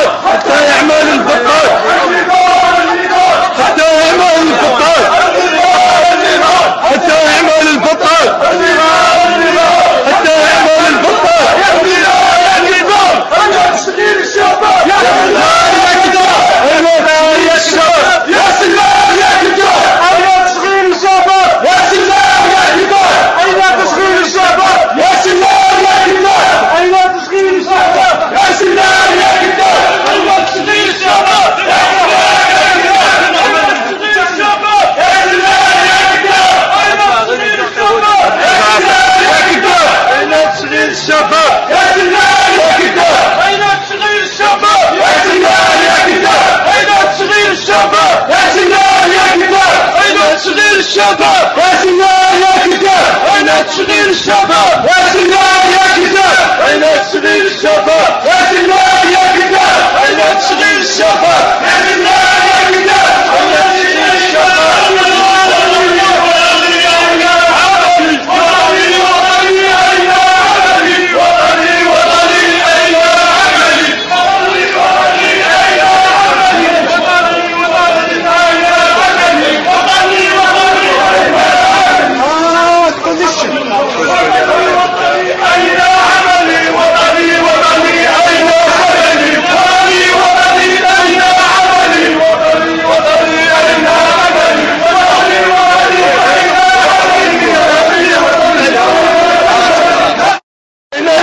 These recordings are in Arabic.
البطال حتى يعمل البطال حتى يعمل البطال حتى يعمل البطال حتى يعمل البطال تشغيل الشباب يا سلام يا الشباب يا سلام يا كتاب أين تشغيل الشباب يا سلام يا كتاب أين تشغيل الشباب يا سلام يا كتاب أين تشغيل الشباب يا سلام يا كتاب أين تشغيل الشباب يا سلام يا كتاب أين تشغيل الشباب يا سلام يا كتاب أين تشغيل الشباب يا سلام يا كتاب أين تشغيل الشباب يا سلام يا كتاب أين تشغيل الشباب يا سلام يا كتاب أين تشغيل الشباب يا سلام يا كتاب أين تشغيل الشباب يا سلام يا كتاب أين تشغيل الشباب يا سلام يا كتاب أين تشغيل الشباب يا سلام يا كتاب أين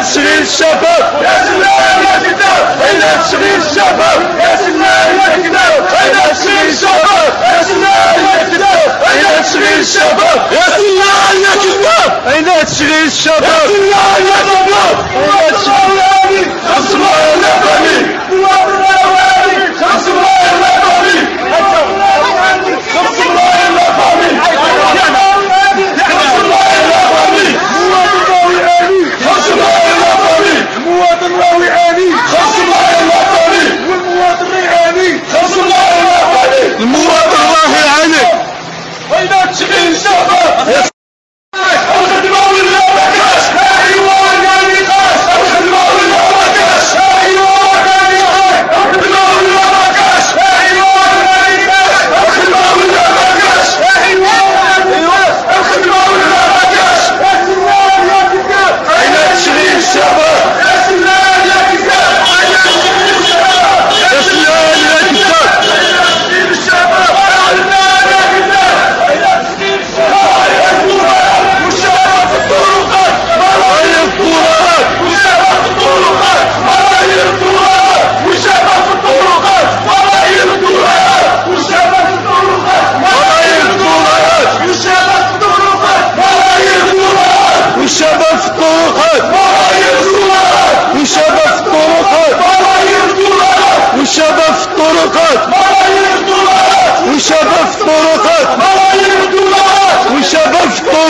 تشغيل الشباب يا سلام يا كتاب أين تشغيل الشباب يا سلام يا كتاب أين تشغيل الشباب يا سلام يا كتاب أين تشغيل الشباب يا سلام يا كتاب أين تشغيل الشباب يا سلام يا كتاب أين تشغيل الشباب يا سلام يا كتاب أين تشغيل خمس ملايين لقمي خمس ملايين لقمي خمس ملايين لقمي المواطن راهو يعاني خاص الله الوطني والمواطن يعاني خاص الله الوطني المواطن راه يعاني أين تشغيل الشباب الخدمة ولا ما كاش أيوا كان يقاش الخدمة ولا ما كاش أيوا كان يقاش الخدمة ولا ما كاش أيوا كان يقاش الخدمة ولا ما كاش أيوا كان يقاش الخدمة ولا ما كاش أين تشغيل الشباب والشباب في الطرقات والشباب في الطرقات والشباب في الطرقات والشباب في الطرقات والشباب في الطرقات